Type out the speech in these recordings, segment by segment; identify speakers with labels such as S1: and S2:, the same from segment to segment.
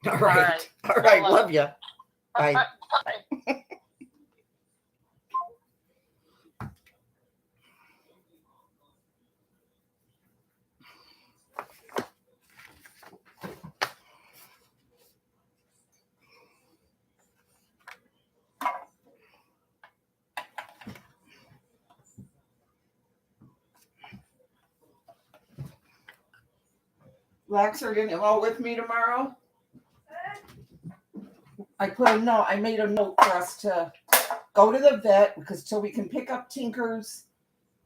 S1: All right. All right. Love you. Bye.
S2: Bye.
S1: Lex, are you gonna go with me tomorrow? I made a note for us to go to the vet because till we can pick up Tinker's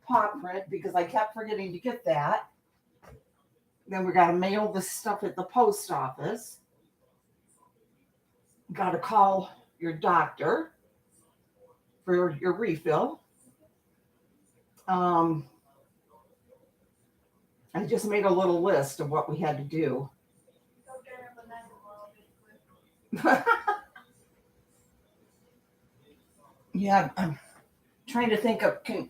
S1: paw print because I kept forgetting to get that. Then we got to mail this stuff at the post office. Got to call your doctor for your refill. I just made a little list of what we had to do. Yeah, I'm trying to think of. I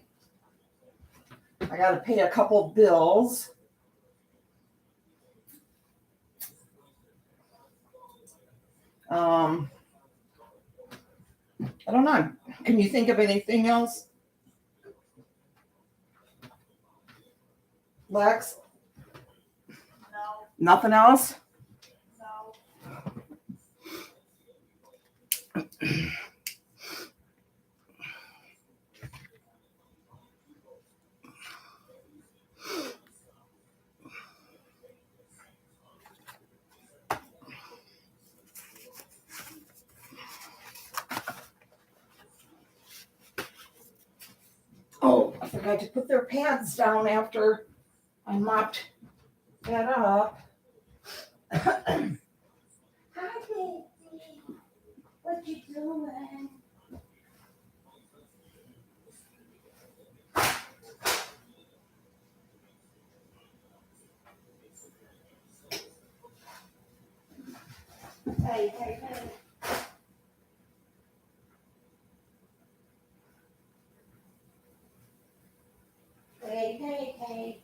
S1: got to pay a couple bills. I don't know. Can you think of anything else, Lex?
S2: No.
S1: Nothing else?
S2: No.
S1: Oh, I forgot to put their pads down after I mopped that up. Hi, baby. What you doing? Hey, hey, hey. Hey, hey, hey.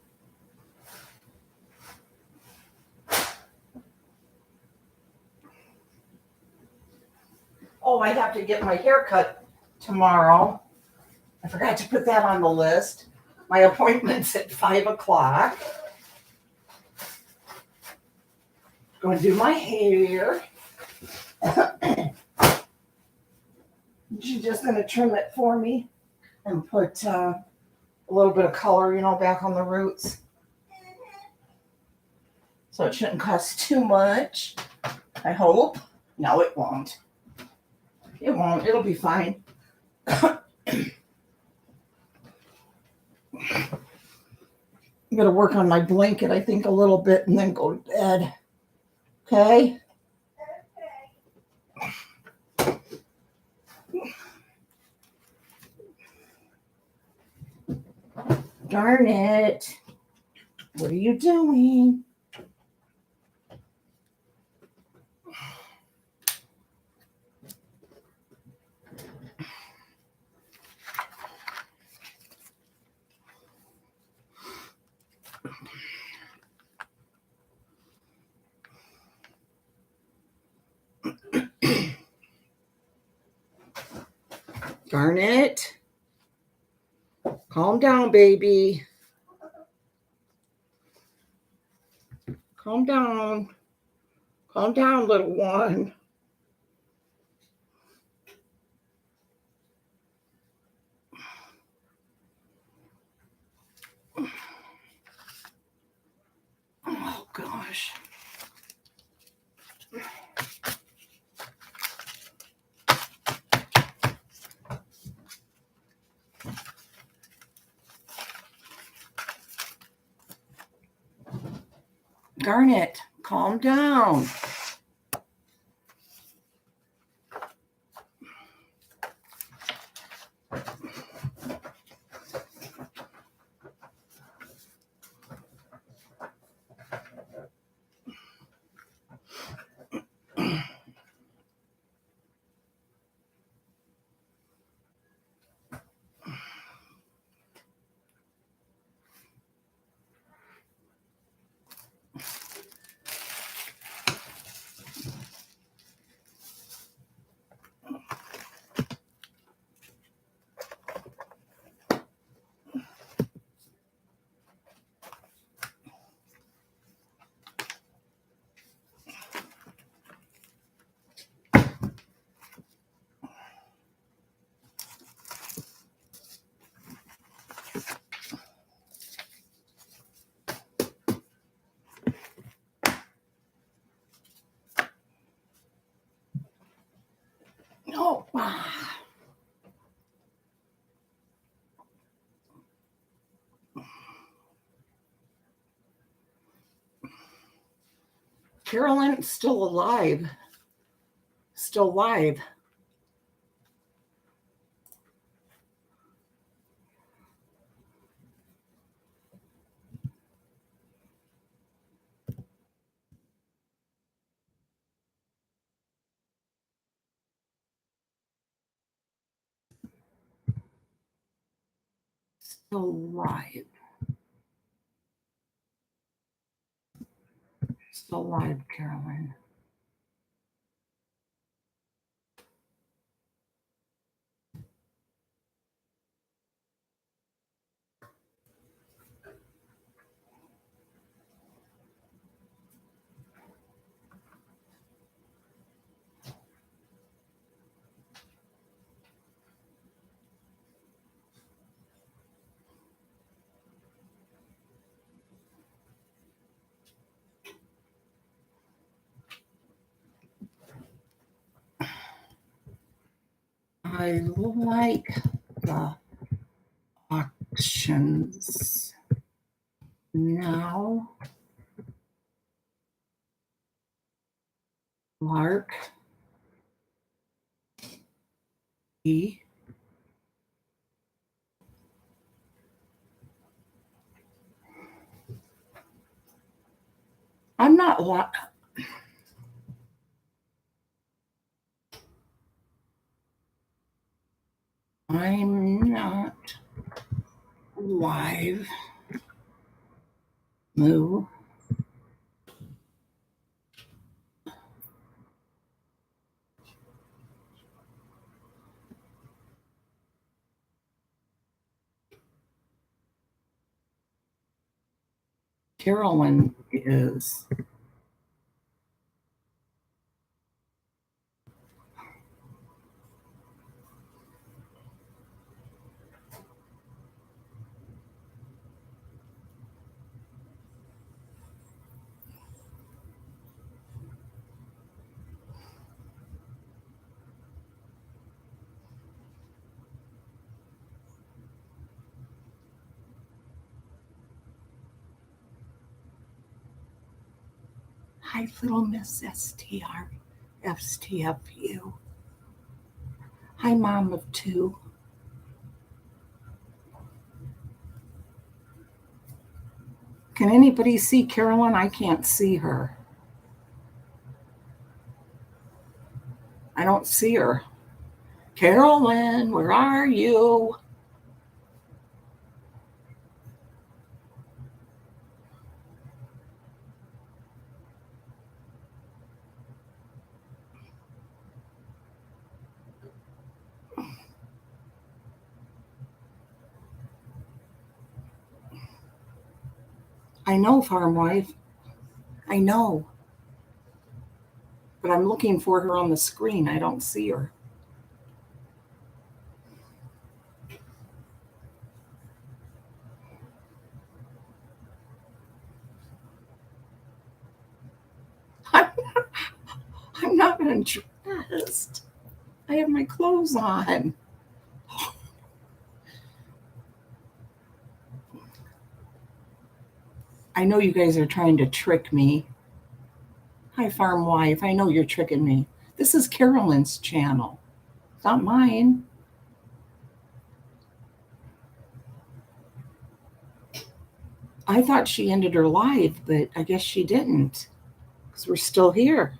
S1: Oh, I have to get my hair cut tomorrow. I forgot to put that on the list. My appointment's at 5:00. Going to do my hair. She's just going to trim it for me and put a little bit of color, back on the roots. So it shouldn't cost too much, I hope. No, it won't. It won't. It'll be fine. I'm going to work on my blanket, I think, a little bit and then go to bed. Okay? Darn it. What are you doing? Darn it. Calm down, baby. Calm down. Calm down, little one. Oh, gosh. Darn it. Calm down. Ah. Carolyn's still alive. Still live. Still live. Still live, Carolyn. I like the auctions now. Mark E. I'm not live. Moo. Carolyn is. Hi, little Miss STFU. Hi, mom of two. Can anybody see Carolyn? I can't see her. I don't see her. Carolyn, where are you? I know, farm wife. I know. But I'm looking for her on the screen. I don't see her. I'm not undressed. I have my clothes on. I know you guys are trying to trick me. Hi, farm wife. I know you're tricking me. This is Carolyn's channel. It's not mine. I thought she ended her live, but I guess she didn't. Because we're still here.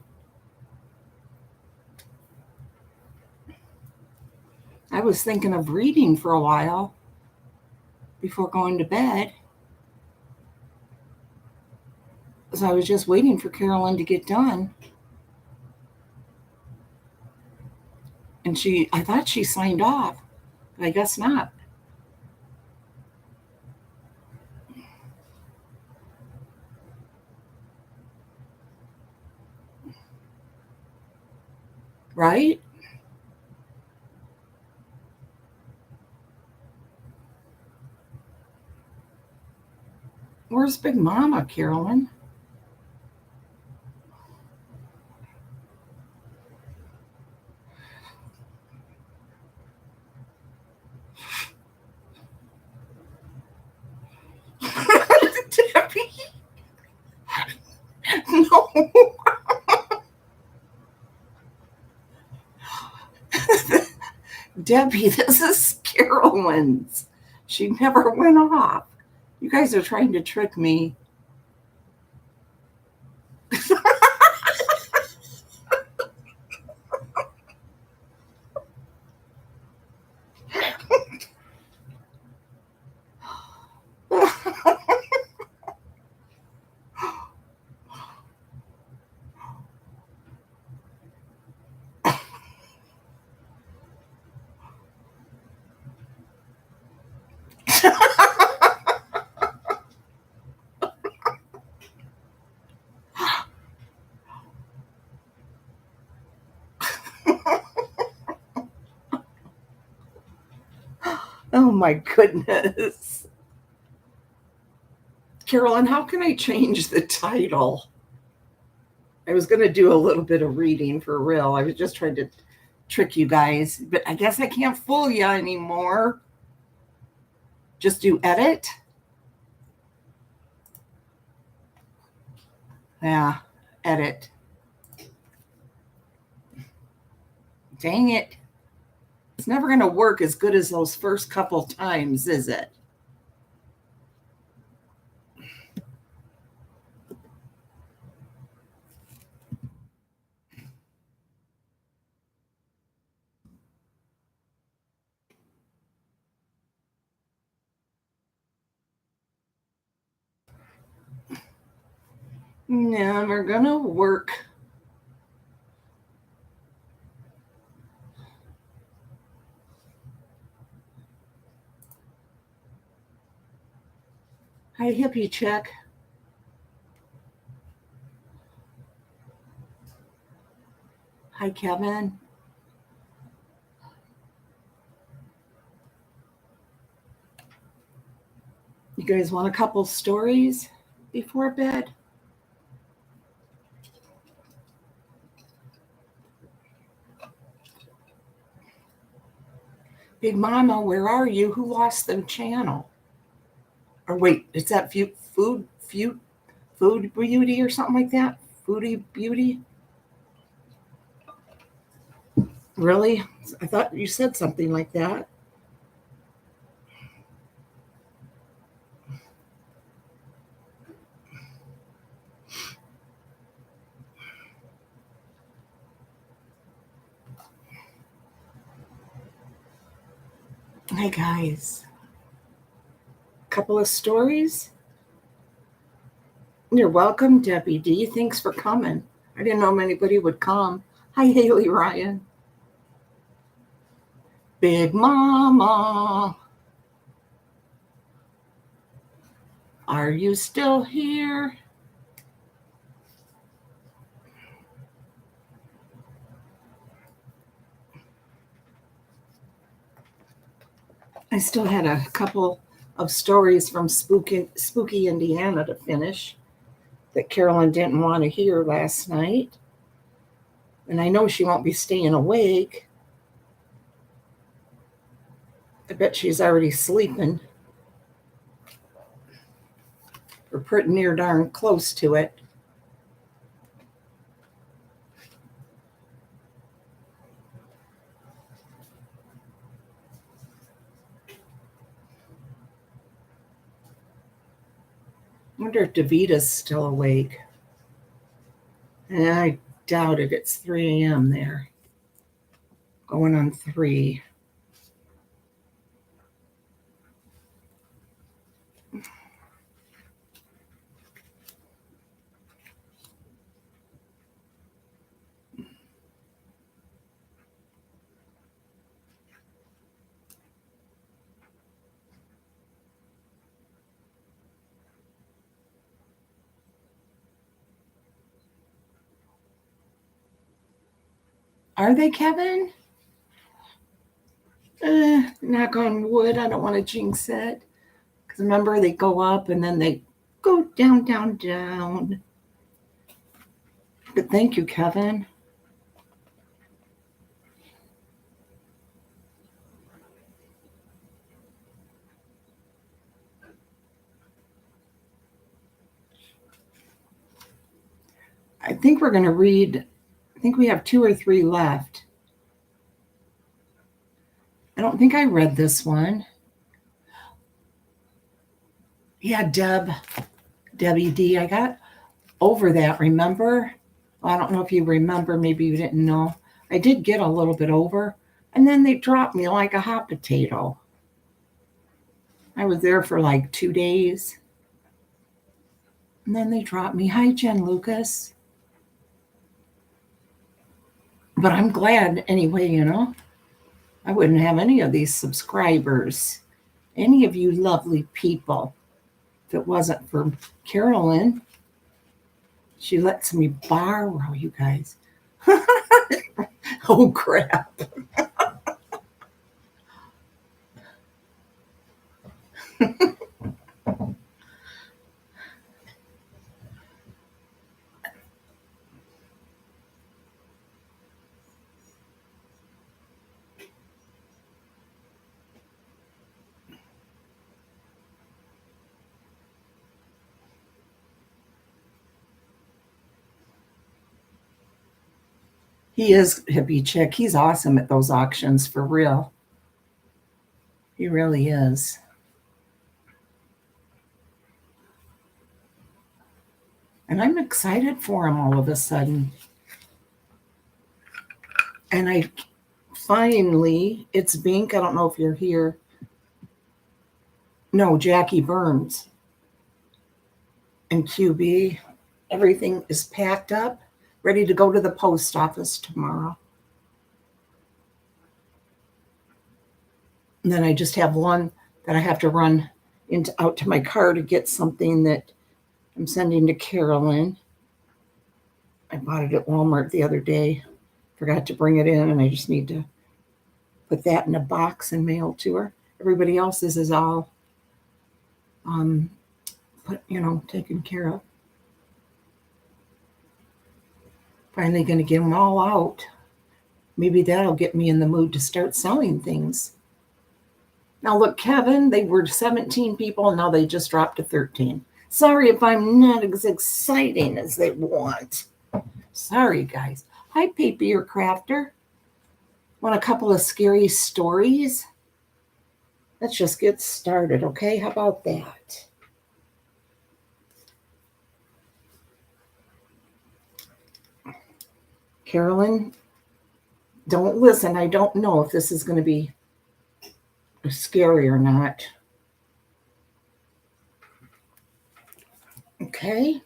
S1: I was thinking of reading for a while before going to bed. So I was just waiting for Carolyn to get done. And I thought she signed off, but I guess not. Right? Where's Big Mama, Carolyn? No. Debbie, this is Carolyn's. She never went off. You guys are trying to trick me. Oh my goodness. Carolyn, how can I change the title? I was going to do a little bit of reading for real. I was just trying to trick you guys, but I guess I can't fool you anymore. Just do edit. Yeah, edit. Dang it. It's never going to work as good as those first couple times, is it? Never going to work. Hi, hippie chick. Hi, Kevin. You guys want a couple stories before bed? Big Mama, where are you? Who lost the channel? Or wait, is that food beauty or something like that? Foodie beauty? Really? I thought you said something like that. Hi, guys. Couple of stories? You're welcome, Debbie D. Thanks for coming. I didn't know anybody would come. Hi, Haley Ryan. Big Mama. Are you still here? I still had a couple of stories from spooky Indiana to finish that Carolyn didn't want to hear last night. And I know she won't be staying awake. I bet she's already sleeping. We're pretty near darn close to it. I wonder if Davita's still awake. And I doubt it. It's 3 a.m. there. Going on 3. Are they, Kevin? Knock on wood. I don't want to jinx it. Because remember, they go up and then they go down, down, down. But thank you, Kevin. I think we're going to read, I think we have 2 or 3 left. I don't think I read this one. Yeah, Debbie D. I got over that, remember? Well, I don't know if you remember, maybe you didn't know. I did get a little bit over, and then they dropped me like a hot potato. I was there for like 2 days, and then they dropped me. Hi, Jen Lucas. But I'm glad anyway, you know. I wouldn't have any of these subscribers, any of you lovely people, if it wasn't for Carolyn. She lets me borrow, you guys. Oh, crap. He is hippie chick. He's awesome at those auctions, for real. He really is. And I'm excited for him all of a sudden. And I finally, it's Bink. I don't know if you're here. No, Jackie Burns and QB. Everything is packed up, ready to go to the post office tomorrow. And then I just have one that I have to run out to my car to get something that I'm sending to Carolyn. I bought it at Walmart the other day. Forgot to bring it in, and I just need to put that in a box and mail to her. Everybody else's is all taken care of. Finally going to get them all out. Maybe that'll get me in the mood to start selling things. Now look, Kevin, they were 17 people, and now they just dropped to 13. Sorry if I'm not as exciting as they want. Sorry, guys. Hi, Papier Crafter. Want a couple of scary stories? Let's just get started, okay? How about that? Carolyn, don't listen. I don't know if this is going to be scary or not. Okay.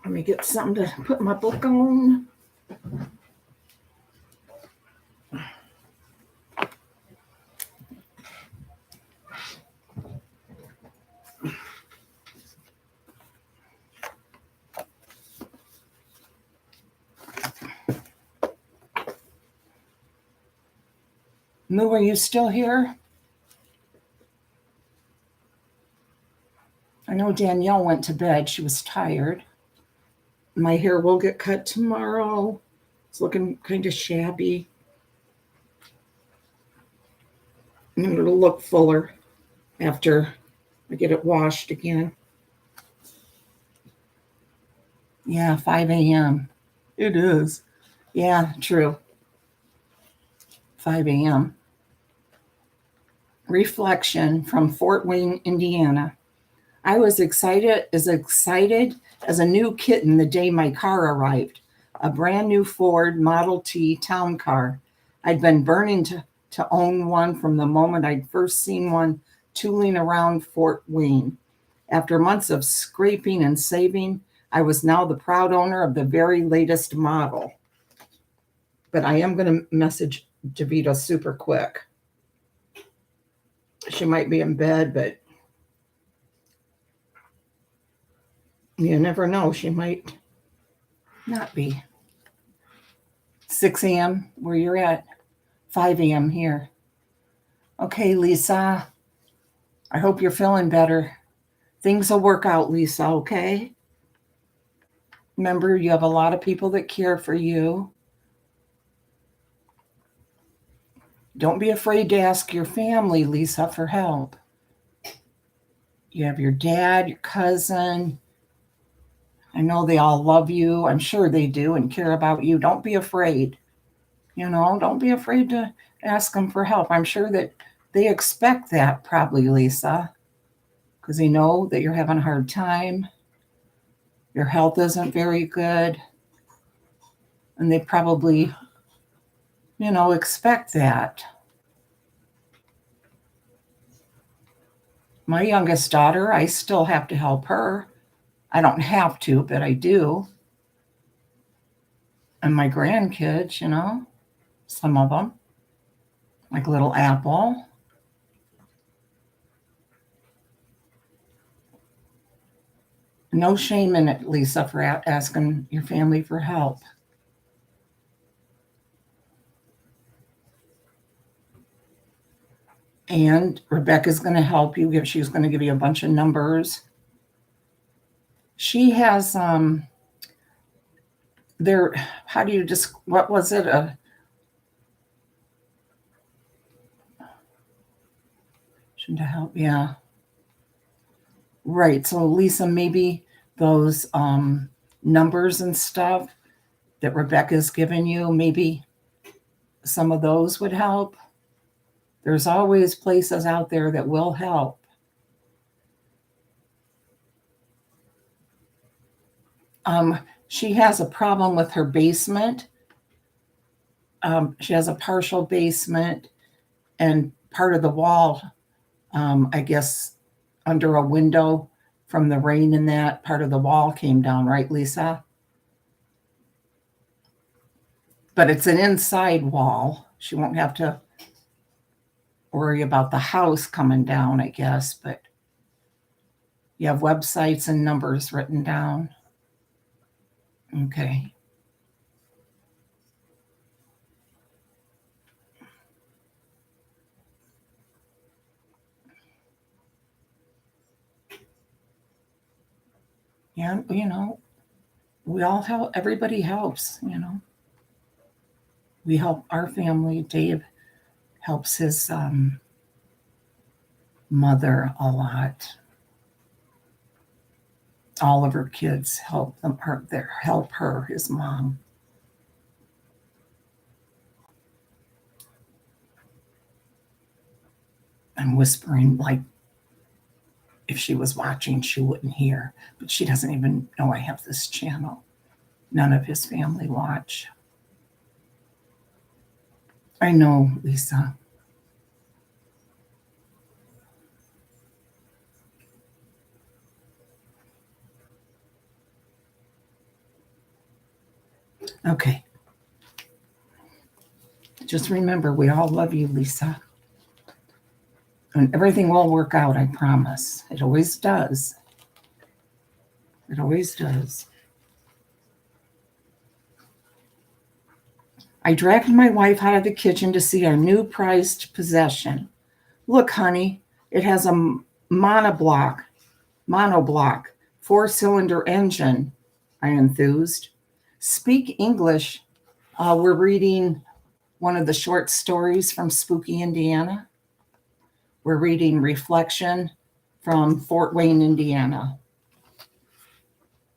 S1: Let me get something to put my book on. Moo, are you still here? I know Danielle went to bed. She was tired. My hair will get cut tomorrow. It's looking kind of shabby. And it'll look fuller after I get it washed again. Yeah, 5 a.m. It is. Yeah, true. 5 a.m. Reflection from Fort Wayne, Indiana. I was excited as a new kitten the day my car arrived, a brand new Ford Model T town car. I'd been burning to own one from the moment I'd first seen one tooling around Fort Wayne. After months of scraping and saving, I was now the proud owner of the very latest model. But I am going to message Javita super quick. She might be in bed, but you never know. She might not be. 6 a.m. where you're at. 5 a.m. here. Okay, Lisa. I hope you're feeling better. Things will work out, Lisa, okay? Remember, you have a lot of people that care for you. Don't be afraid to ask your family, Lisa, for help. You have your dad, your cousin, I know they all love you. I'm sure they do and care about you. Don't be afraid. Don't be afraid to ask them for help. I'm sure that they expect that probably, Lisa, because they know that you're having a hard time. Your health isn't very good. And they probably, expect that. My youngest daughter, I still have to help her. I don't have to, but I do. And my grandkids, some of them, like little Apple. No shame in it, Lisa, for asking your family for help. And Rebecca's going to help you. She's going to give you a bunch of numbers. She has there. How do you just? What was it? Shouldn't I help? Yeah. Right. So Lisa, maybe those numbers and stuff that Rebecca's given you, maybe some of those would help. There's always places out there that will help. She has a problem with her basement. She has a partial basement and part of the wall, I guess, under a window from the rain and that part of the wall came down, right, Lisa? But it's an inside wall. She won't have to worry about the house coming down, I guess, but you have websites and numbers written down. Okay. Yeah, we all help, everybody helps, We help our family. Dave helps his mother a lot. All of her kids help her, his mom. I'm whispering like if she was watching, she wouldn't hear, but she doesn't even know I have this channel. None of his family watch. I know, Lisa. Okay. Just remember, we all love you, Lisa. And everything will work out, I promise. It always does. It always does. I dragged my wife out of the kitchen to see our new prized possession. Look, honey, it has a monoblock, 4-cylinder engine, I enthused. Speak English. We're reading one of the short stories from Spooky, Indiana. We're reading Reflection from Fort Wayne, Indiana.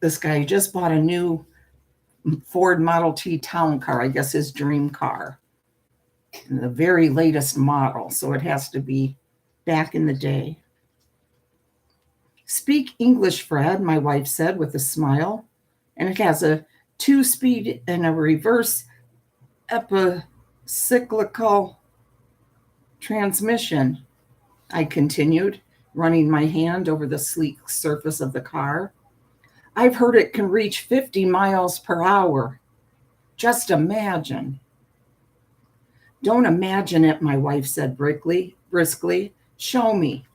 S1: This guy just bought a new Ford Model T town car, I guess his dream car. The very latest model, so it has to be back in the day. Speak English, Fred, my wife said with a smile. And it has a 2-speed and a reverse epicyclical transmission, I continued, running my hand over the sleek surface of the car. I've heard it can reach 50 miles per hour. Just imagine. Don't imagine it, my wife said briskly. Show me.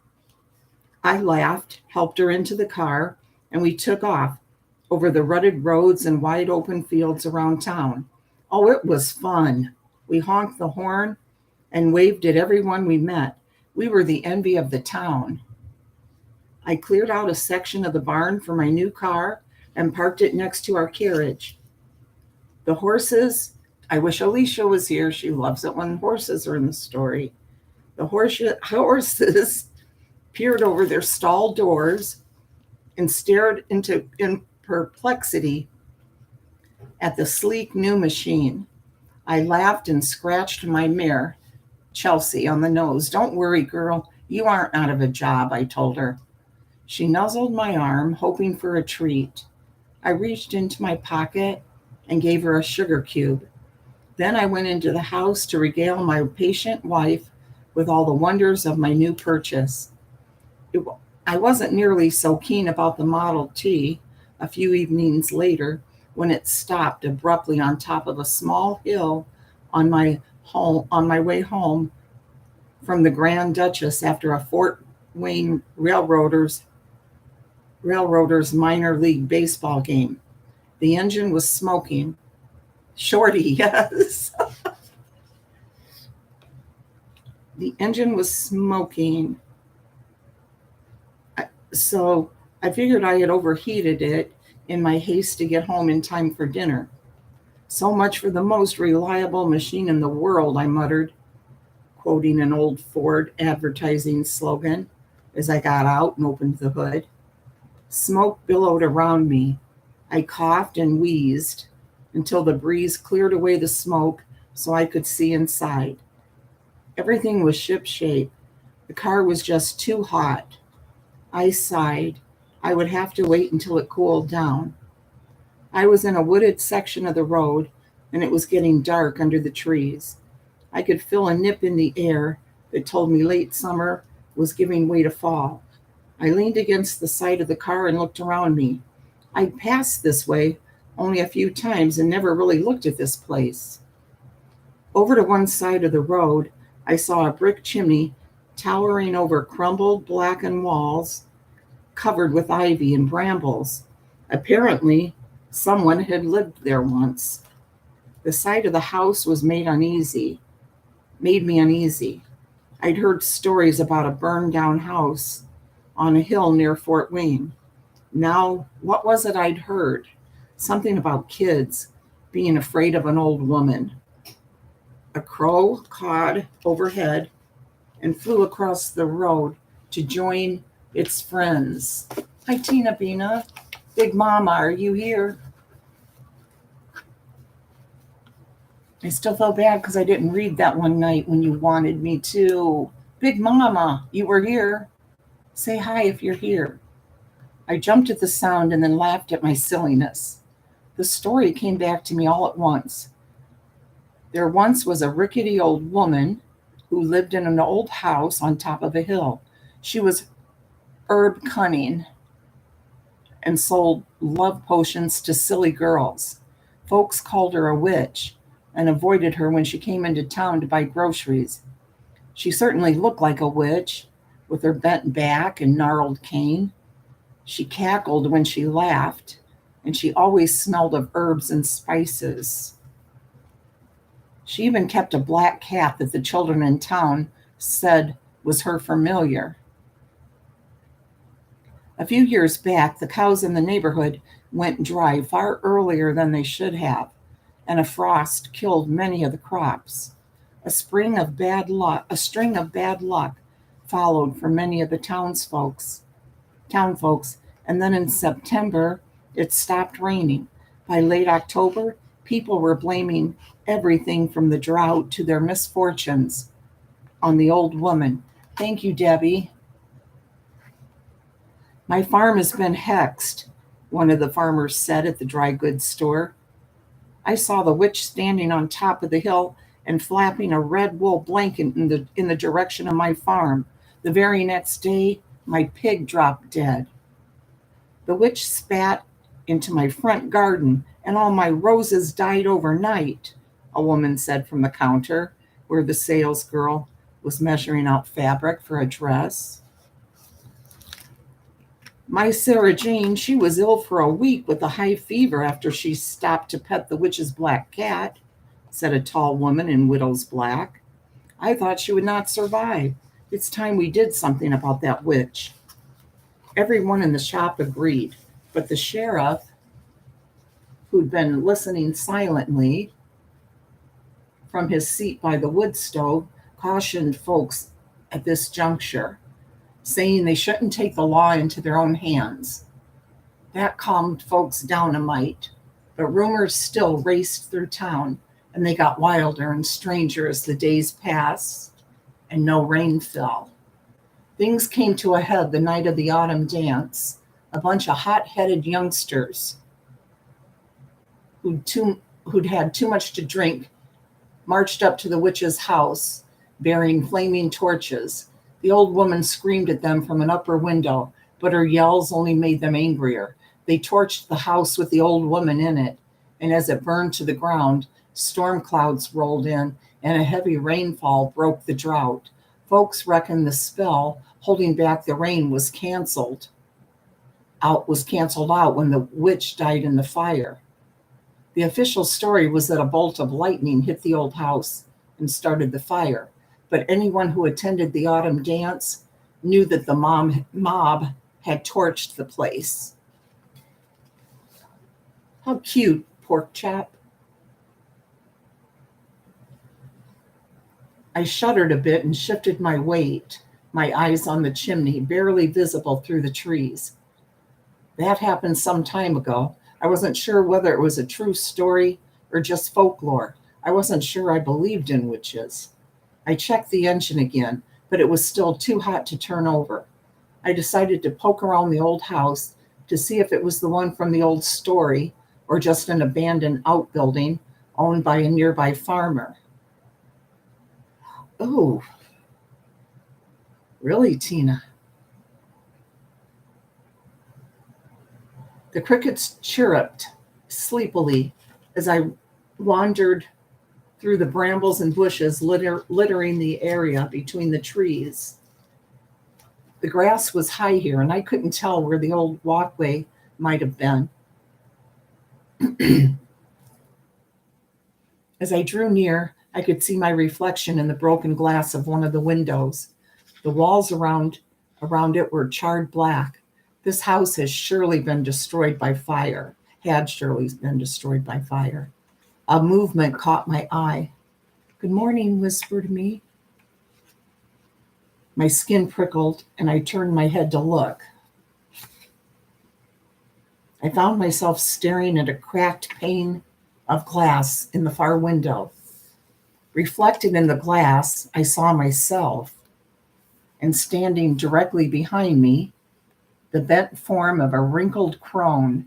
S1: I laughed, helped her into the car, and we took off over the rutted roads and wide open fields around town. Oh, it was fun. We honked the horn and waved at everyone we met. We were the envy of the town. I cleared out a section of the barn for my new car and parked it next to our carriage. The horses, I wish Alicia was here. She loves it when horses are in the story. The horses peered over their stall doors and stared into perplexity at the sleek new machine. I laughed and scratched my mare, Chelsea, on the nose. Don't worry, girl. You aren't out of a job, I told her. She nuzzled my arm, hoping for a treat. I reached into my pocket and gave her a sugar cube. Then I went into the house to regale my patient wife with all the wonders of my new purchase. I wasn't nearly so keen about the Model T a few evenings later when it stopped abruptly on top of a small hill on my way home from the Grand Duchess after a Fort Wayne Railroaders minor league baseball game. The engine was smoking. Shorty, yes. The engine was smoking. So I figured I had overheated it in my haste to get home in time for dinner. So much for the most reliable machine in the world, I muttered, quoting an old Ford advertising slogan as I got out and opened the hood. Smoke billowed around me. I coughed and wheezed until the breeze cleared away the smoke so I could see inside. Everything was shipshape. The car was just too hot. I sighed. I would have to wait until it cooled down. I was in a wooded section of the road, and it was getting dark under the trees. I could feel a nip in the air that told me late summer was giving way to fall. I leaned against the side of the car and looked around me. I'd passed this way only a few times and never really looked at this place. Over to one side of the road, I saw a brick chimney towering over crumbled, blackened walls covered with ivy and brambles. Apparently, someone had lived there once. The sight of the house made me uneasy. I'd heard stories about a burned down house on a hill near Fort Wayne. Now, what was it I'd heard? Something about kids being afraid of an old woman. A crow cawed overhead and flew across the road to join its friends. Hi, Tina Bina. Big Mama, are you here? I still felt bad because I didn't read that one night when you wanted me to. Big Mama, you were here. Say hi if you're here. I jumped at the sound and then laughed at my silliness. The story came back to me all at once. There once was a rickety old woman who lived in an old house on top of a hill. She was herb cunning and sold love potions to silly girls. Folks called her a witch and avoided her when she came into town to buy groceries. She certainly looked like a witch, with her bent back and gnarled cane. She cackled when she laughed, and she always smelled of herbs and spices. She even kept a black cat that the children in town said was her familiar. A few years back, the cows in the neighborhood went dry far earlier than they should have, and a frost killed many of the crops. A string of bad luck followed for many of the town folks, and then in September, it stopped raining. By late October, people were blaming everything from the drought to their misfortunes on the old woman. Thank you, Debbie. My farm has been hexed, one of the farmers said at the dry goods store. I saw the witch standing on top of the hill and flapping a red wool blanket in the direction of my farm. The very next day, my pig dropped dead. The witch spat into my front garden, and all my roses died overnight, a woman said from the counter where the sales girl was measuring out fabric for a dress. My Sarah Jane, she was ill for a week with a high fever after she stopped to pet the witch's black cat, said a tall woman in widow's black. I thought she would not survive. It's time we did something about that witch. Everyone in the shop agreed, but the sheriff, who'd been listening silently from his seat by the wood stove, cautioned folks at this juncture, saying they shouldn't take the law into their own hands. That calmed folks down a mite, but rumors still raced through town, and they got wilder and stranger as the days passed and no rain fell. Things came to a head the night of the autumn dance. A bunch of hot-headed youngsters who'd had too much to drink marched up to the witch's house bearing flaming torches. The old woman screamed at them from an upper window, but her yells only made them angrier. They torched the house with the old woman in it, and as it burned to the ground, storm clouds rolled in and a heavy rainfall broke the drought. Folks reckoned the spell holding back the rain was canceled out when the witch died in the fire. The official story was that a bolt of lightning hit the old house and started the fire, but anyone who attended the autumn dance knew that the mob had torched the place. How cute, pork chop. I shuddered a bit and shifted my weight, my eyes on the chimney, barely visible through the trees. That happened some time ago. I wasn't sure whether it was a true story or just folklore. I wasn't sure I believed in witches. I checked the engine again, but it was still too hot to turn over. I decided to poke around the old house to see if it was the one from the old story or just an abandoned outbuilding owned by a nearby farmer. Oh, really, Tina? The crickets chirruped sleepily as I wandered through the brambles and bushes littering the area between the trees. The grass was high here, and I couldn't tell where the old walkway might have been. As I drew near, I could see my reflection in the broken glass of one of the windows. The walls around it were charred black. This house has surely been destroyed by fire, had surely been destroyed by fire. A movement caught my eye. "Good morning," whispered me. My skin prickled, and I turned my head to look. I found myself staring at a cracked pane of glass in the far window. Reflected in the glass, I saw myself, and standing directly behind me, the bent form of a wrinkled crone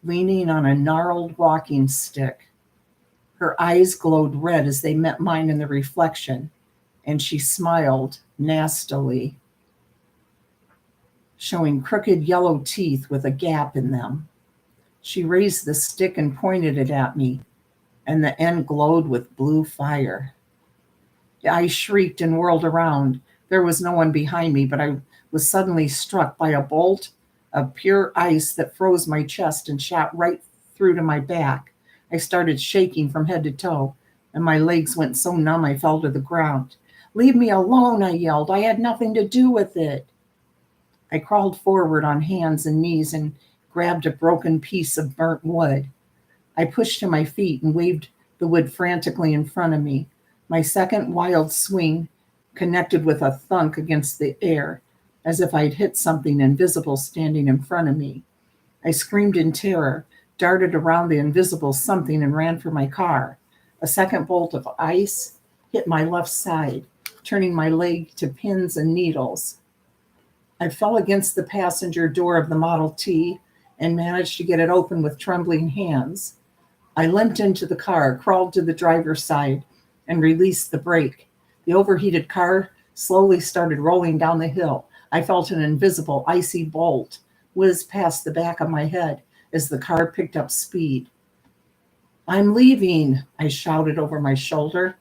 S1: leaning on a gnarled walking stick. Her eyes glowed red as they met mine in the reflection, and she smiled nastily, showing crooked yellow teeth with a gap in them. She raised the stick and pointed it at me, and the end glowed with blue fire. I shrieked and whirled around. There was no one behind me, but I was suddenly struck by a bolt of pure ice that froze my chest and shot right through to my back. I started shaking from head to toe, and my legs went so numb I fell to the ground. "Leave me alone," I yelled. "I had nothing to do with it." I crawled forward on hands and knees and grabbed a broken piece of burnt wood. I pushed to my feet and waved the wood frantically in front of me. My second wild swing connected with a thunk against the air, as if I'd hit something invisible standing in front of me. I screamed in terror, darted around the invisible something, and ran for my car. A second bolt of ice hit my left side, turning my leg to pins and needles. I fell against the passenger door of the Model T and managed to get it open with trembling hands. I limped into the car, crawled to the driver's side, and released the brake. The overheated car slowly started rolling down the hill. I felt an invisible, icy bolt whiz past the back of my head as the car picked up speed. "I'm leaving," I shouted over my shoulder.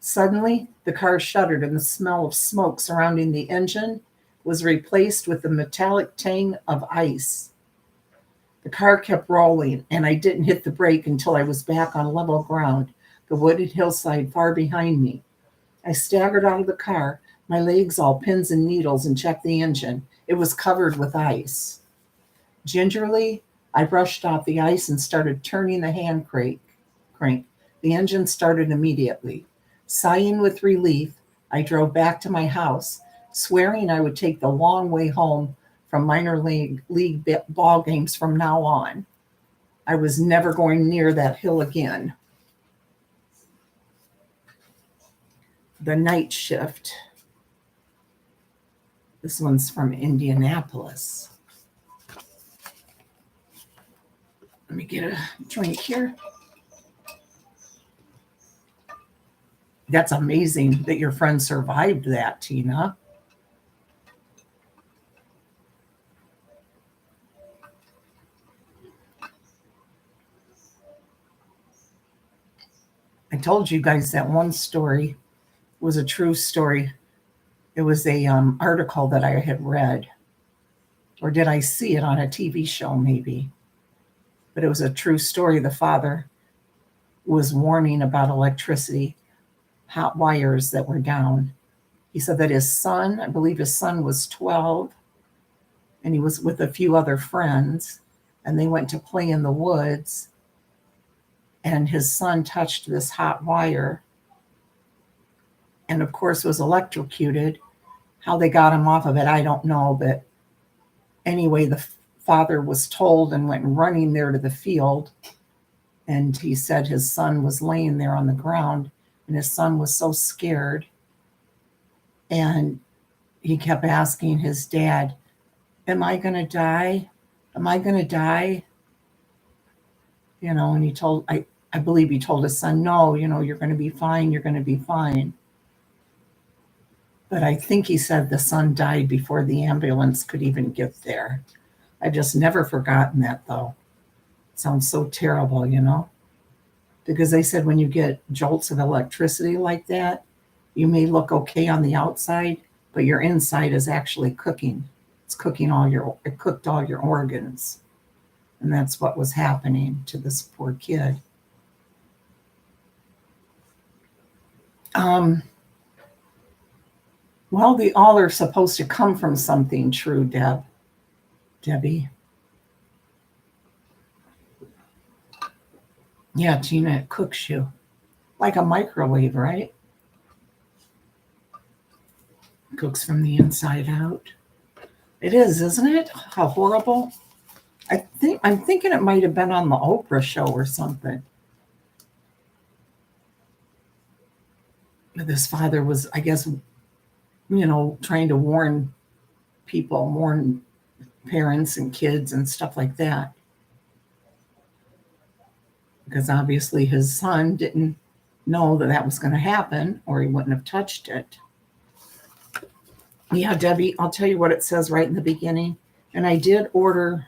S1: Suddenly, the car shuddered, and the smell of smoke surrounding the engine was replaced with the metallic tang of ice. The car kept rolling, and I didn't hit the brake until I was back on level ground, the wooded hillside far behind me. I staggered out of the car, my legs all pins and needles, and checked the engine. It was covered with ice. Gingerly, I brushed off the ice and started turning the hand crank. The engine started immediately. Sighing with relief, I drove back to my house, swearing I would take the long way home from minor league ball games from now on. I was never going near that hill again. The night shift. This one's from Indianapolis. Let me get a drink here. That's amazing that your friend survived that, Tina. I told you guys that one story was a true story. It was a article that I had read. Or did I see it on a TV show maybe? But it was a true story. The father was warning about electricity, hot wires that were down. He said that his son, I believe his son was 12, and he was with a few other friends, and they went to play in the woods, and his son touched this hot wire and, of course, was electrocuted. How they got him off of it, I don't know, but anyway, the father was told and went running there to the field, and he said his son was laying there on the ground, and his son was so scared, and he kept asking his dad, am I going to die? Am I going to die? You know, and he told, I believe he told his son, no, you know, you're going to be fine. You're going to be fine. But I think he said the son died before the ambulance could even get there. I've just never forgotten that, though. It sounds so terrible, you know, because they said when you get jolts of electricity like that, you may look okay on the outside, but your inside is actually cooking. It's it cooked all your organs. And that's what was happening to this poor kid. Well, they all are supposed to come from something true, Debbie. Yeah, Tina, it cooks you like a microwave, right? Cooks from the inside out. It is, isn't it? How horrible. I'm thinking it might have been on the Oprah show or something. This father was, I guess, you know, trying to warn people, warn parents and kids and stuff like that. Because obviously his son didn't know that that was going to happen, or he wouldn't have touched it. Yeah, Debbie, I'll tell you what it says right in the beginning. And I did order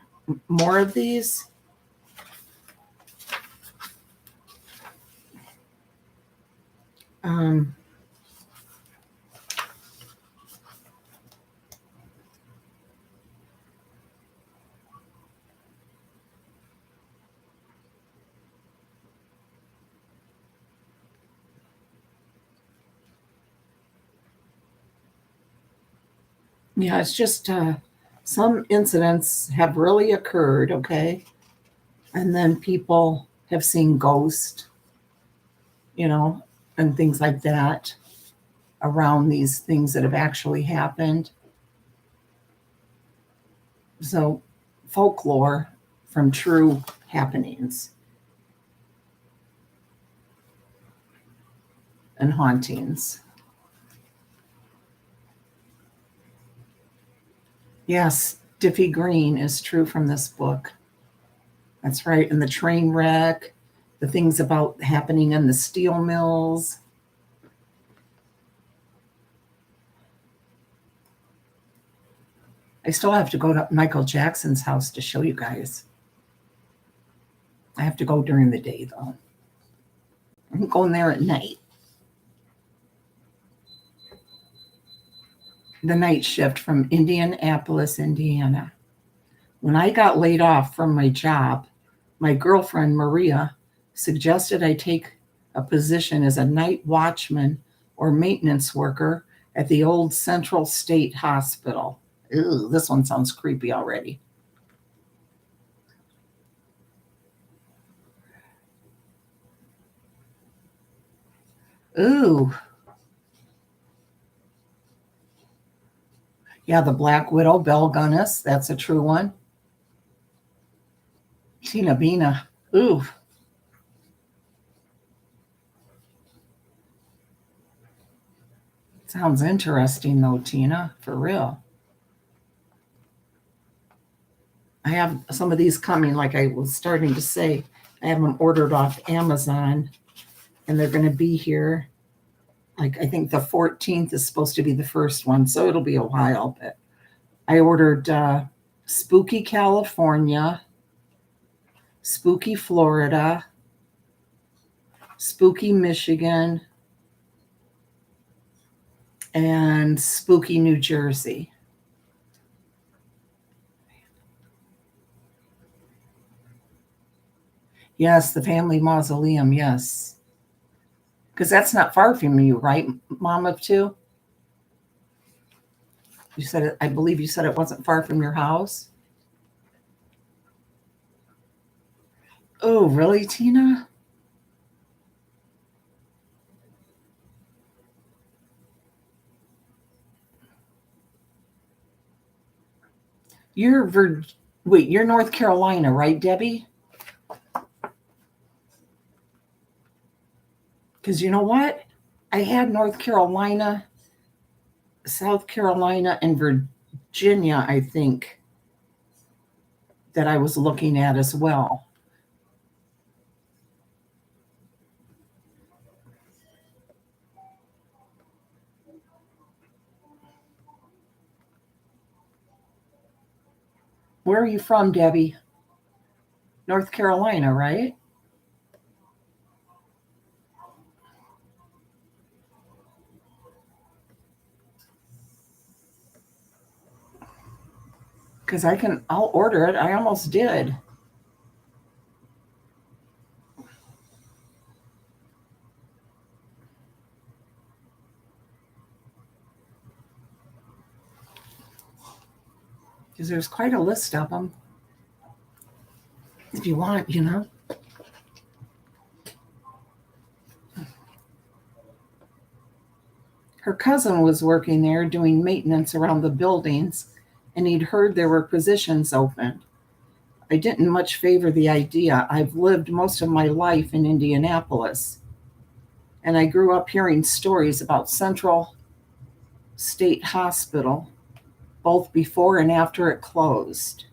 S1: more of these. Yeah, it's just some incidents have really occurred, okay? And then people have seen ghosts, you know, and things like that around these things that have actually happened. So, folklore from true happenings and hauntings. Yes, Diffie Green is true from this book. That's right. And the train wreck, the things about happening in the steel mills. I still have to go to Michael Jackson's house to show you guys. I have to go during the day, though. I'm going there at night. The night shift from Indianapolis, Indiana. When I got laid off from my job, my girlfriend, Maria, suggested I take a position as a night watchman or maintenance worker at the old Central State Hospital. Ew, this one sounds creepy already. Ooh. Yeah, the Black Widow, Belle Gunness. That's a true one. Tina Bina. Ooh. Sounds interesting though, Tina. For real. I have some of these coming, like I was starting to say. I have them ordered off Amazon, and they're going to be here. Like, I think the 14th is supposed to be the first one, so it'll be a while. But I ordered Spooky California, Spooky Florida, Spooky Michigan, and Spooky New Jersey. Yes, the family mausoleum, yes. Because that's not far from you, right, Mom of Two? You said it, I believe you said it wasn't far from your house. Oh, really, Tina? You're wait, you're North Carolina, right, Debbie? Because you know what? I had North Carolina, South Carolina, and Virginia, I think, that I was looking at as well. Where are you from, Debbie? North Carolina, right? Because I'll order it. I almost did. Because there's quite a list of them. If you want, you know. Her cousin was working there doing maintenance around the buildings, and he'd heard there were positions open. I didn't much favor the idea. I've lived most of my life in Indianapolis, and I grew up hearing stories about Central State Hospital, both before and after it closed.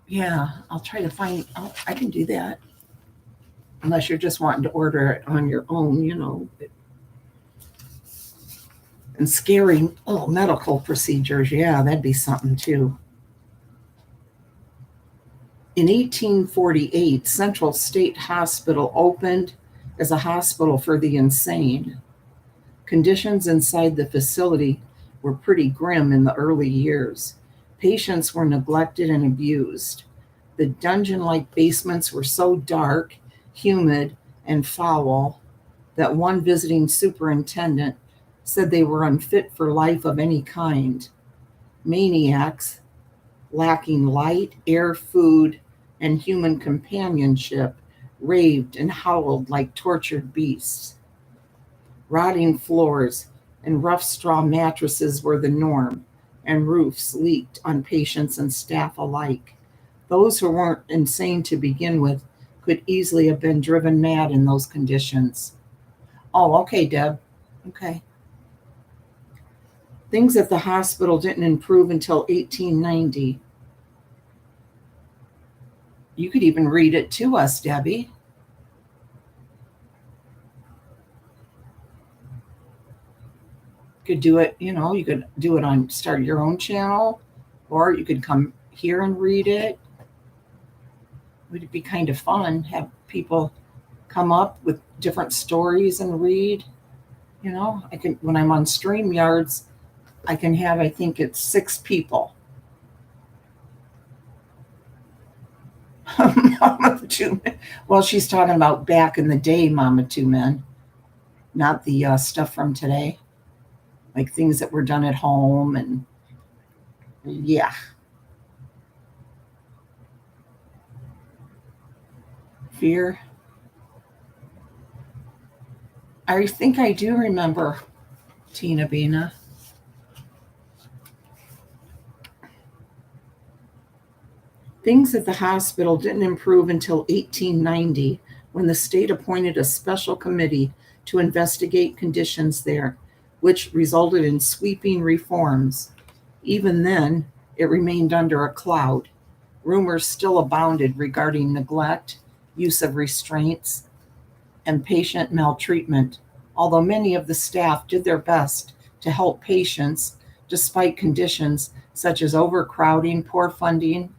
S1: Yeah, I'll try to find, I can do that. Unless you're just wanting to order it on your own, you know. And scary, medical procedures, yeah, that'd be something too. In 1848, Central State Hospital opened as a hospital for the insane. Conditions inside the facility were pretty grim in the early years. Patients were neglected and abused. The dungeon like basements were so dark, humid, and foul that one visiting superintendent said they were unfit for life of any kind. Maniacs, lacking light, air, food, and human companionship, raved and howled like tortured beasts. Rotting floors and rough straw mattresses were the norm, and roofs leaked on patients and staff alike. Those who weren't insane to begin with could easily have been driven mad in those conditions. Oh, okay, Deb. Okay. Things at the hospital didn't improve until 1890. You could even read it to us, Debbie. Could do it, you could do it on start your own channel, or you could come here and read it. Would it be kind of fun, have people come up with different stories and read? I can, when I'm on StreamYards, I can have, I think it's 6 people. Mama Two Men. Well, she's talking about back in the day, Mama Two Men, not the stuff from today, like things that were done at home. And yeah. Fear. I think I do remember Tina Bina. Things at the hospital didn't improve until 1890, when the state appointed a special committee to investigate conditions there, which resulted in sweeping reforms. Even then, it remained under a cloud. Rumors still abounded regarding neglect, use of restraints, and patient maltreatment, although many of the staff did their best to help patients despite conditions such as overcrowding, poor funding,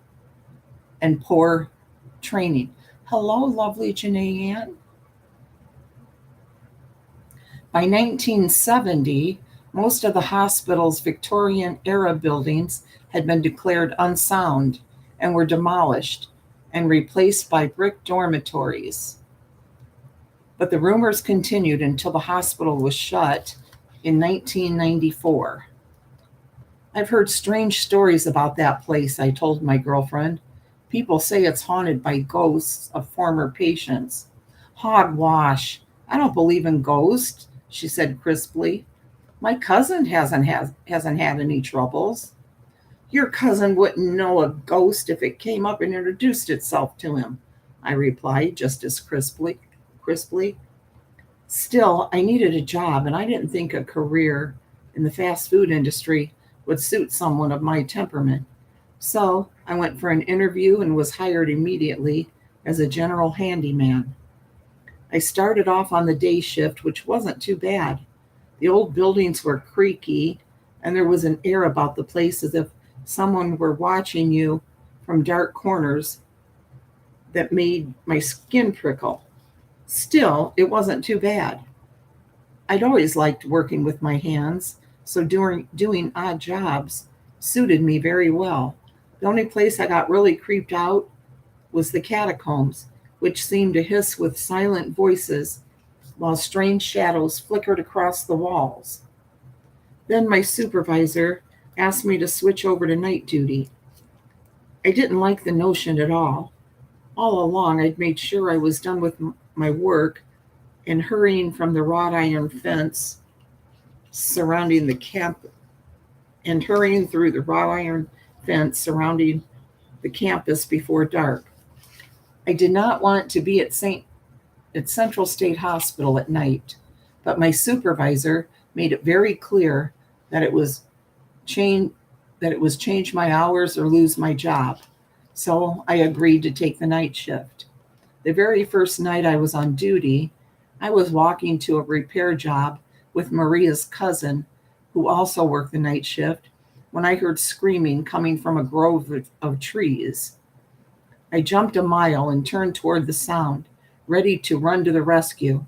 S1: and poor training. Hello, lovely Janae Ann. By 1970, most of the hospital's Victorian era buildings had been declared unsound and were demolished and replaced by brick dormitories. But the rumors continued until the hospital was shut in 1994. I've heard strange stories about that place, I told my girlfriend. People say it's haunted by ghosts of former patients. Hogwash. I don't believe in ghosts, she said crisply. My cousin hasn't had any troubles. Your cousin wouldn't know a ghost if it came up and introduced itself to him, I replied just as crisply. Still, I needed a job, and I didn't think a career in the fast food industry would suit someone of my temperament. So I went for an interview and was hired immediately as a general handyman. I started off on the day shift, which wasn't too bad. The old buildings were creaky, and there was an air about the place as if someone were watching you from dark corners that made my skin prickle. Still, it wasn't too bad. I'd always liked working with my hands, so doing odd jobs suited me very well. The only place I got really creeped out was the catacombs, which seemed to hiss with silent voices while strange shadows flickered across the walls. Then my supervisor asked me to switch over to night duty. I didn't like the notion at all. All along, I'd made sure I was done with my work and hurrying from the wrought iron fence surrounding the camp and hurrying through the wrought iron fence surrounding the campus before dark. I did not want to be at Central State Hospital at night, but my supervisor made it very clear that it was change my hours or lose my job. So I agreed to take the night shift. The very first night I was on duty, I was walking to a repair job with Maria's cousin, who also worked the night shift, when I heard screaming coming from a grove of trees. I jumped a mile and turned toward the sound, ready to run to the rescue.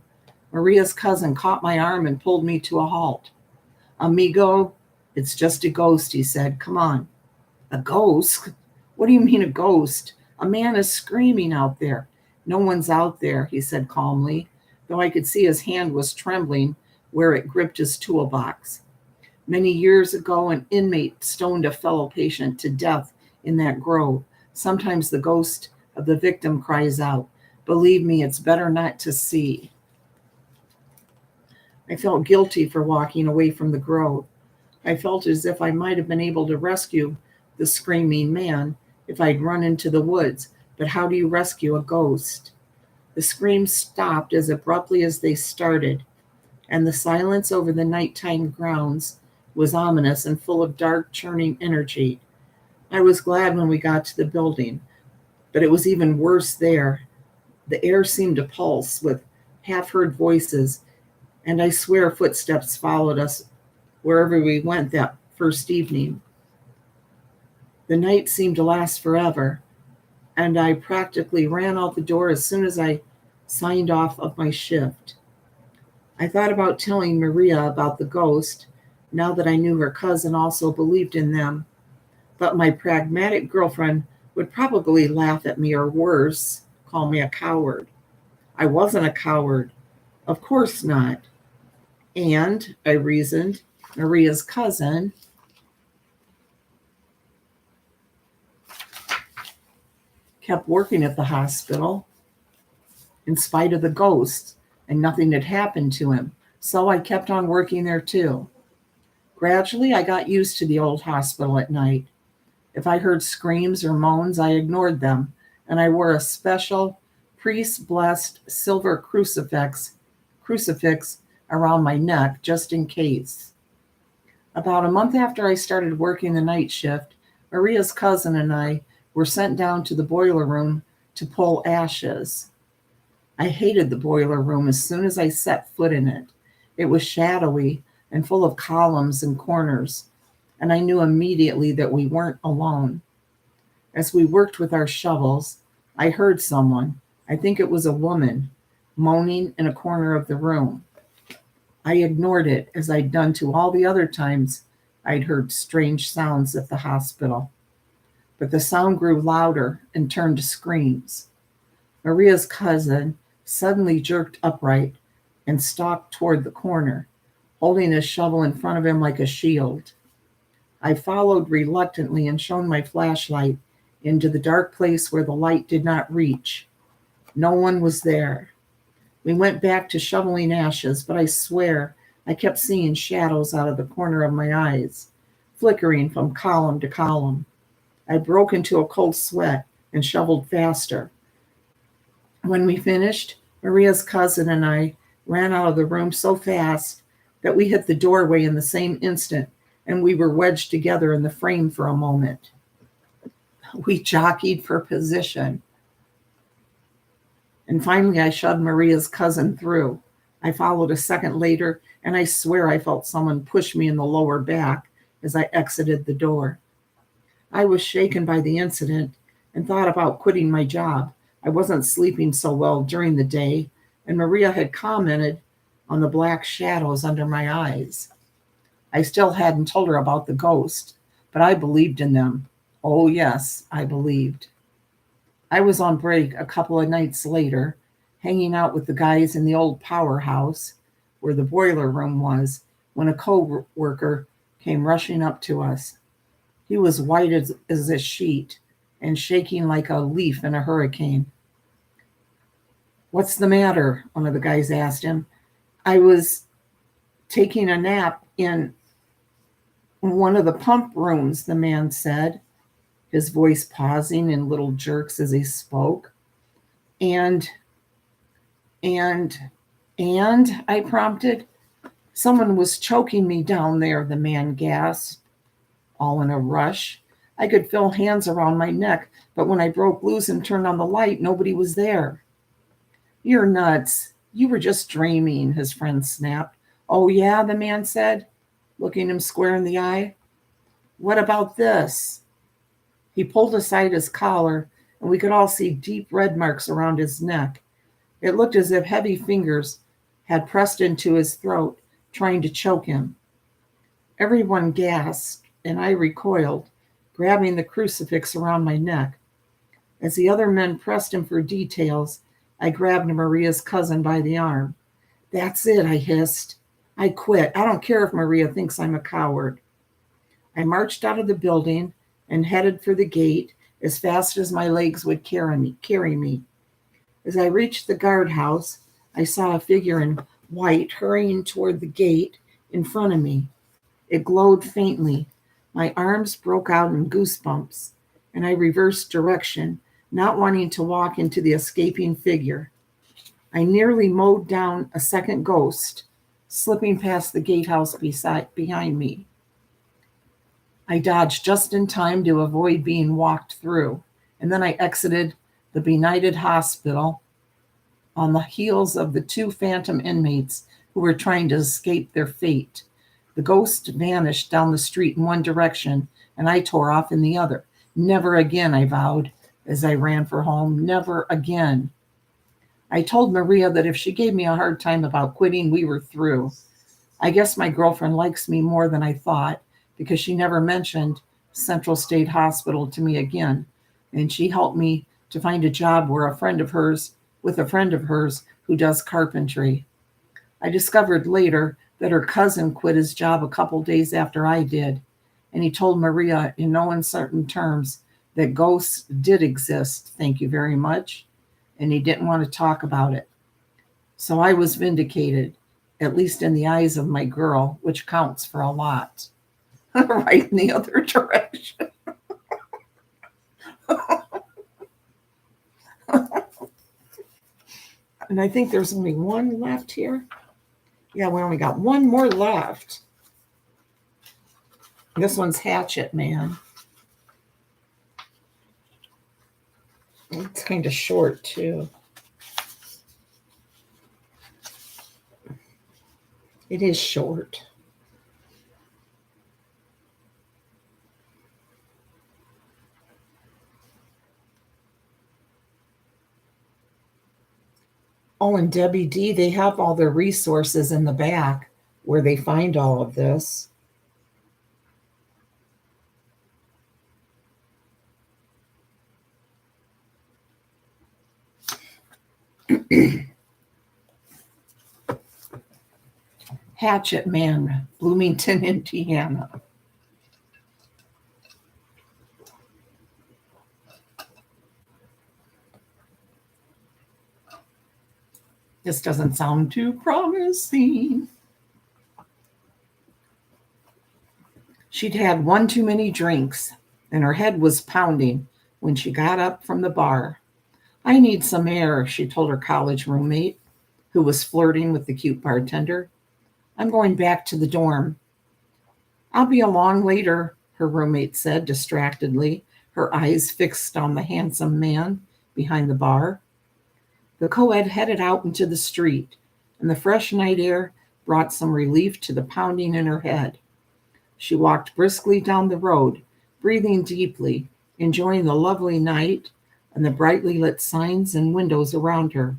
S1: Maria's cousin caught my arm and pulled me to a halt. Amigo, it's just a ghost, he said. Come on. A ghost? What do you mean a ghost? A man is screaming out there. No one's out there, he said calmly, though I could see his hand was trembling where it gripped his toolbox. Many years ago, an inmate stoned a fellow patient to death in that grove. Sometimes the ghost of the victim cries out. Believe me, it's better not to see. I felt guilty for walking away from the grove. I felt as if I might have been able to rescue the screaming man if I'd run into the woods, but how do you rescue a ghost? The screams stopped as abruptly as they started, and the silence over the nighttime grounds was ominous and full of dark, churning energy. I was glad when we got to the building, but it was even worse there. The air seemed to pulse with half-heard voices, and I swear footsteps followed us wherever we went that first evening. The night seemed to last forever, and I practically ran out the door as soon as I signed off of my shift. I thought about telling Maria about the ghost, now that I knew her cousin also believed in them, but my pragmatic girlfriend would probably laugh at me, or worse, call me a coward. I wasn't a coward. Of course not. And, I reasoned, Maria's cousin kept working at the hospital in spite of the ghosts. and nothing had happened to him, so I kept on working there too. Gradually, I got used to the old hospital at night. If I heard screams or moans, I ignored them, and I wore a special priest-blessed silver crucifix around my neck just in case. About a month after I started working the night shift, Maria's cousin and I were sent down to the boiler room to pull ashes. I hated the boiler room as soon as I set foot in it. It was shadowy and full of columns and corners, and I knew immediately that we weren't alone. As we worked with our shovels, I heard someone, I think it was a woman, moaning in a corner of the room. I ignored it as I'd done to all the other times I'd heard strange sounds at the hospital. But the sound grew louder and turned to screams. Maria's cousin suddenly jerked upright and stalked toward the corner, holding his shovel in front of him like a shield. I followed reluctantly and shone my flashlight into the dark place where the light did not reach. No one was there. We went back to shoveling ashes, but I swear I kept seeing shadows out of the corner of my eyes, flickering from column to column. I broke into a cold sweat and shoveled faster. When we finished, Maria's cousin and I ran out of the room so fast that we hit the doorway in the same instant, and we were wedged together in the frame for a moment. We jockeyed for position. And finally, I shoved Maria's cousin through. I followed a second later, and I swear I felt someone push me in the lower back as I exited the door. I was shaken by the incident and thought about quitting my job. I wasn't sleeping so well during the day, and Maria had commented on the black shadows under my eyes. I still hadn't told her about the ghost, but I believed in them. Oh, yes, I believed. I was on break a couple of nights later, hanging out with the guys in the old powerhouse where the boiler room was, when a co-worker came rushing up to us. He was white as a sheet and shaking like a leaf in a hurricane. "What's the matter?" one of the guys asked him. "I was taking a nap in one of the pump rooms," the man said, his voice pausing in little jerks as he spoke. And, I prompted. "Someone was choking me down there," the man gasped, all in a rush. "I could feel hands around my neck, but when I broke loose and turned on the light, nobody was there." "You're nuts. You were just dreaming," his friend snapped. "Oh, yeah," the man said, looking him square in the eye. "What about this?" He pulled aside his collar, and we could all see deep red marks around his neck. It looked as if heavy fingers had pressed into his throat, trying to choke him. Everyone gasped, and I recoiled, grabbing the crucifix around my neck. As the other men pressed him for details, I grabbed Maria's cousin by the arm. "That's it," I hissed. "I quit. I don't care if Maria thinks I'm a coward." I marched out of the building and headed for the gate as fast as my legs would carry me. As I reached the guardhouse, I saw a figure in white hurrying toward the gate in front of me. It glowed faintly. My arms broke out in goosebumps, and I reversed direction, not wanting to walk into the escaping figure. I nearly mowed down a second ghost, slipping past the gatehouse behind me. I dodged just in time to avoid being walked through, and then I exited the benighted hospital on the heels of the two phantom inmates who were trying to escape their fate. The ghost vanished down the street in one direction, and I tore off in the other. Never again, I vowed as I ran for home. Never again. I told Maria that if she gave me a hard time about quitting, we were through. I guess my girlfriend likes me more than I thought, because she never mentioned Central State Hospital to me again, and she helped me to find a job with a friend of hers who does carpentry. I discovered later that her cousin quit his job a couple days after I did, and he told Maria in no uncertain terms that ghosts did exist, thank you very much, and he didn't want to talk about it. So I was vindicated, at least in the eyes of my girl, which counts for a lot. Right in the other direction. And I think there's only one left here. Yeah, we only got one more left. This one's Hatchet Man. It's kind of short, too. It is short. Oh, and Debbie D, they have all their resources in the back where they find all of this. Hatchet Man, Bloomington, Indiana. This doesn't sound too promising. She'd had one too many drinks, and her head was pounding when she got up from the bar. I need some air, she told her college roommate, who was flirting with the cute bartender. I'm going back to the dorm. I'll be along later, her roommate said distractedly, her eyes fixed on the handsome man behind the bar. The co-ed headed out into the street, and the fresh night air brought some relief to the pounding in her head. She walked briskly down the road, breathing deeply, enjoying the lovely night and the brightly lit signs and windows around her.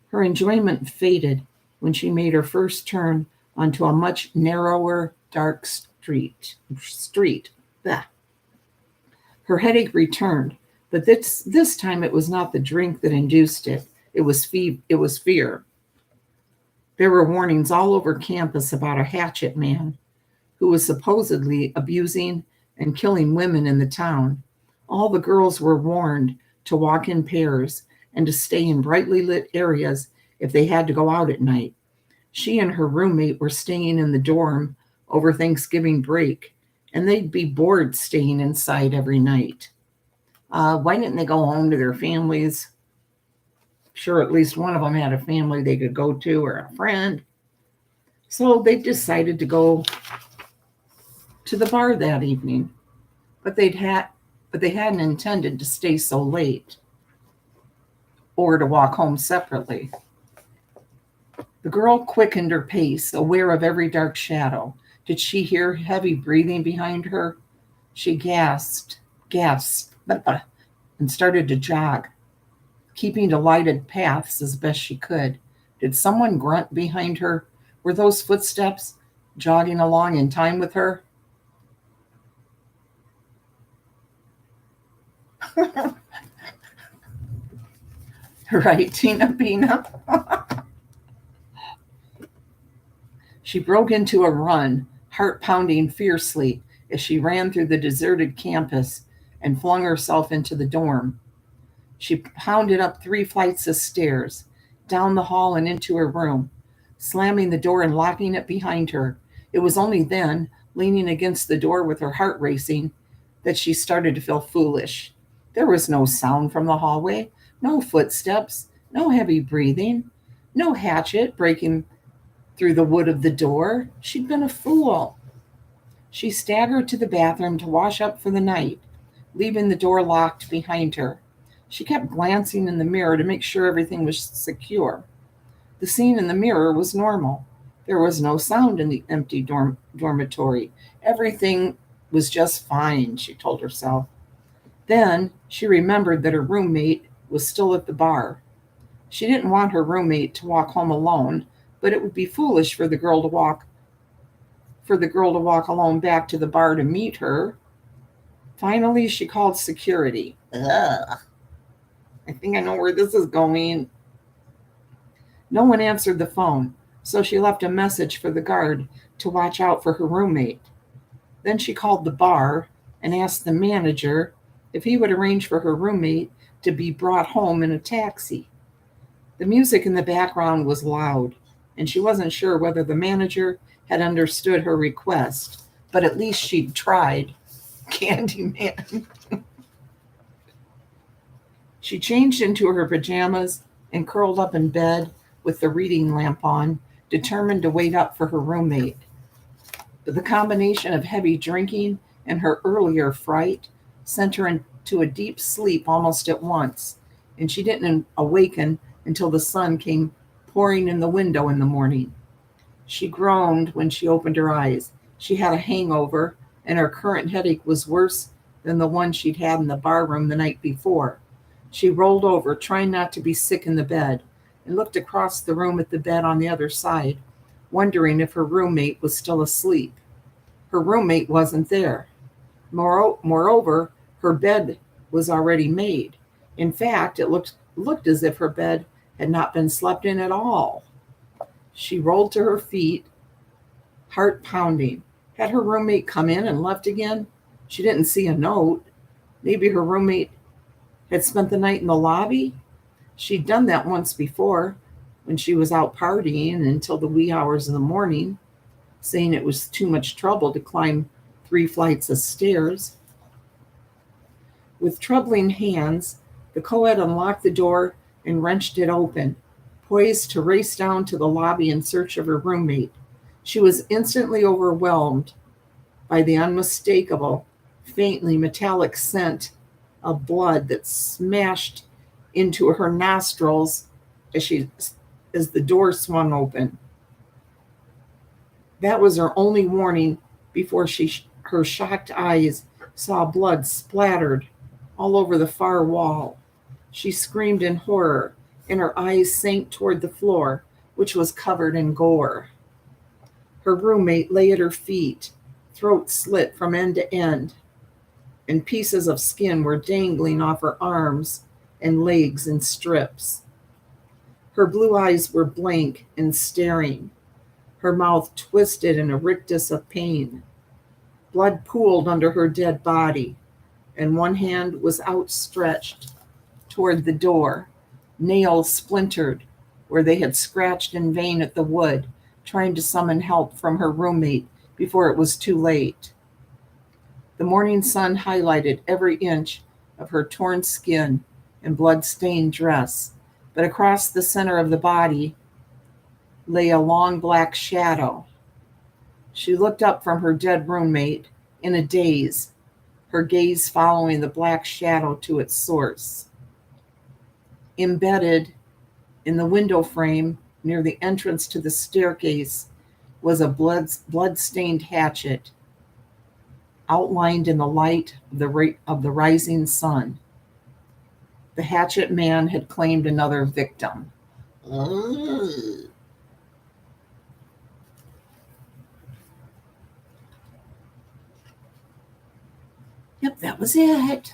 S1: Her enjoyment faded when she made her first turn onto a much narrower, dark street. Bah. Her headache returned, but this time it was not the drink that induced it. It was fear. There were warnings all over campus about a hatchet man who was supposedly abusing and killing women in the town. All the girls were warned to walk in pairs and to stay in brightly lit areas if they had to go out at night. She and her roommate were staying in the dorm over Thanksgiving break, and they'd be bored staying inside every night. Why didn't they go home to their families? Sure, at least one of them had a family they could go to or a friend. So they decided to go to the bar that evening, but they hadn't intended to stay so late or to walk home separately. The girl quickened her pace, aware of every dark shadow. Did she hear heavy breathing behind her? She gasped, and started to jog, keeping to lighted paths as best she could. Did someone grunt behind her? Were those footsteps jogging along in time with her? Right, Tina Pina? She broke into a run, heart pounding fiercely as she ran through the deserted campus and flung herself into the dorm. She pounded up 3 flights of stairs, down the hall and into her room, slamming the door and locking it behind her. It was only then, leaning against the door with her heart racing, that she started to feel foolish. There was no sound from the hallway, no footsteps, no heavy breathing, no hatchet breaking through the wood of the door. She'd been a fool. She staggered to the bathroom to wash up for the night, leaving the door locked behind her. She kept glancing in the mirror to make sure everything was secure. The scene in the mirror was normal. There was no sound in the empty dormitory. Everything was just fine, she told herself. Then she remembered that her roommate was still at the bar. She didn't want her roommate to walk home alone, but it would be foolish for the girl to walk alone back to the bar to meet her. Finally, she called security. Ugh. I think I know where this is going. No one answered the phone, so she left a message for the guard to watch out for her roommate. Then she called the bar and asked the manager if he would arrange for her roommate to be brought home in a taxi. The music in the background was loud, and she wasn't sure whether the manager had understood her request, but at least she'd tried. Candyman. She changed into her pajamas and curled up in bed with the reading lamp on, determined to wait up for her roommate. But the combination of heavy drinking and her earlier fright sent her into a deep sleep almost at once, and she didn't awaken until the sun came pouring in the window in the morning. She groaned when she opened her eyes. She had a hangover, and her current headache was worse than the one she'd had in the bar room the night before. She rolled over, trying not to be sick in the bed, and looked across the room at the bed on the other side, wondering if her roommate was still asleep. Her roommate wasn't there. Moreover, her bed was already made. In fact, it looked as if her bed had not been slept in at all. She rolled to her feet, heart pounding. Had her roommate come in and left again? She didn't see a note. Maybe her roommate had spent the night in the lobby? She'd done that once before when she was out partying until the wee hours of the morning, saying it was too much trouble to climb 3 flights of stairs. With troubling hands, the co-ed unlocked the door and wrenched it open, poised to race down to the lobby in search of her roommate. She was instantly overwhelmed by the unmistakable, faintly metallic scent of blood that smashed into her nostrils as the door swung open. That was her only warning before her shocked eyes saw blood splattered all over the far wall. She screamed in horror, and her eyes sank toward the floor, which was covered in gore. Her roommate lay at her feet, throat slit from end to end, and pieces of skin were dangling off her arms and legs in strips. Her blue eyes were blank and staring, her mouth twisted in a rictus of pain. Blood pooled under her dead body, and one hand was outstretched toward the door, nails splintered where they had scratched in vain at the wood, trying to summon help from her roommate before it was too late. The morning sun highlighted every inch of her torn skin and blood-stained dress, but across the center of the body lay a long black shadow. She looked up from her dead roommate in a daze, her gaze following the black shadow to its source. Embedded in the window frame near the entrance to the staircase was a blood-stained hatchet, outlined in the light of the rising sun. The hatchet man had claimed another victim. Yep, that was it.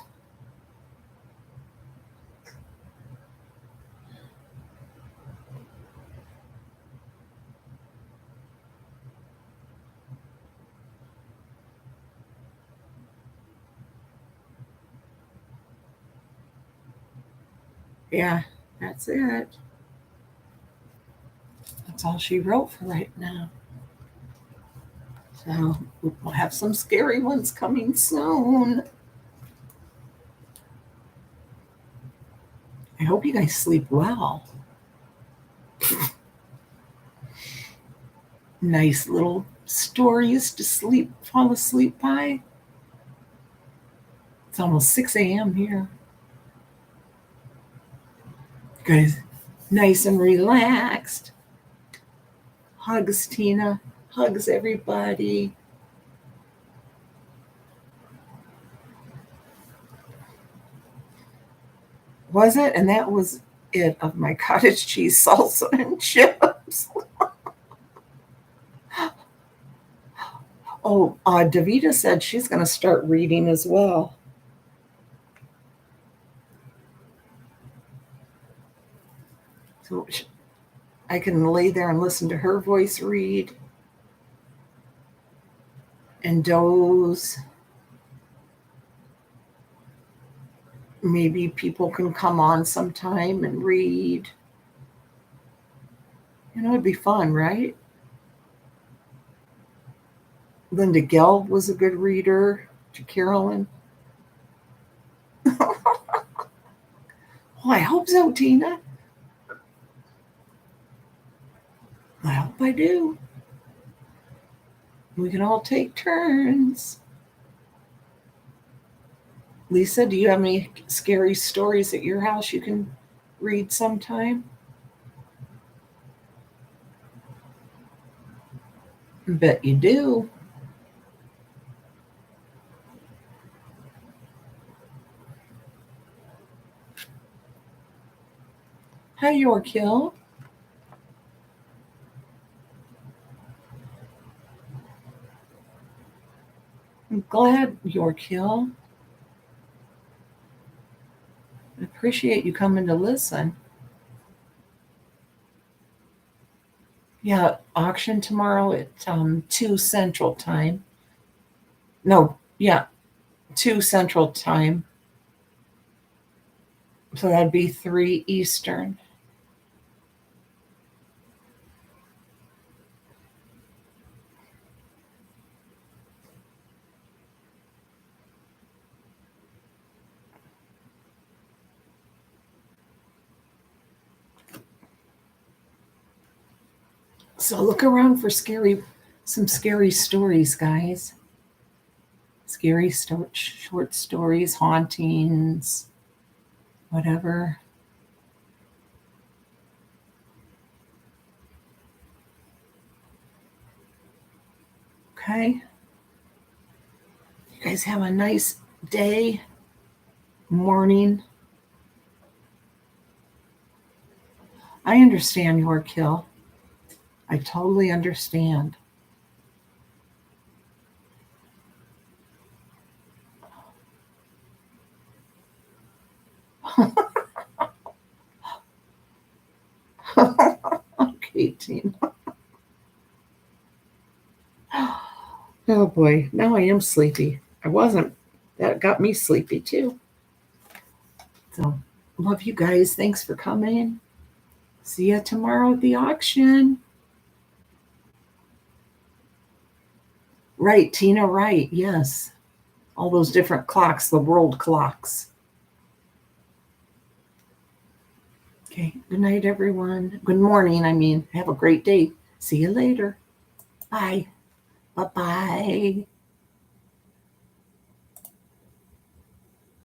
S1: Yeah, that's it. That's all she wrote for right now. So we'll have some scary ones coming soon. I hope you guys sleep well. Nice little stories to fall asleep by. It's almost 6 a.m. here. Guys, nice and relaxed. Hugs, Tina. Hugs, everybody. Was it? And that was it of my cottage cheese salsa and chips. Oh, Davita said she's going to start reading as well. So I can lay there and listen to her voice read and doze. Maybe people can come on sometime and read. It'd be fun, right? Linda Gelb was a good reader. To Carolyn. Oh, I hope so, Tina. I hope I do. We can all take turns. Lisa, do you have any scary stories at your house you can read sometime? I bet you do. Hi, York Hill. I'm glad, York Hill. I appreciate you coming to listen. Yeah, auction tomorrow at 2 Central Time. No, yeah, 2 Central Time. So that'd be 3 Eastern. So look around for some scary stories, guys. Scary short stories, hauntings, whatever. Okay. You guys have a nice day, morning. I understand, York Hill. I totally understand. Okay, Tina. Oh boy, now I am sleepy. I wasn't. That got me sleepy too. So, love you guys. Thanks for coming. See you tomorrow at the auction. Right, Tina, right. Yes. All those different clocks, the world clocks. Okay. Good night, everyone. Good morning. I mean, have a great day. See you later. Bye. Bye-bye.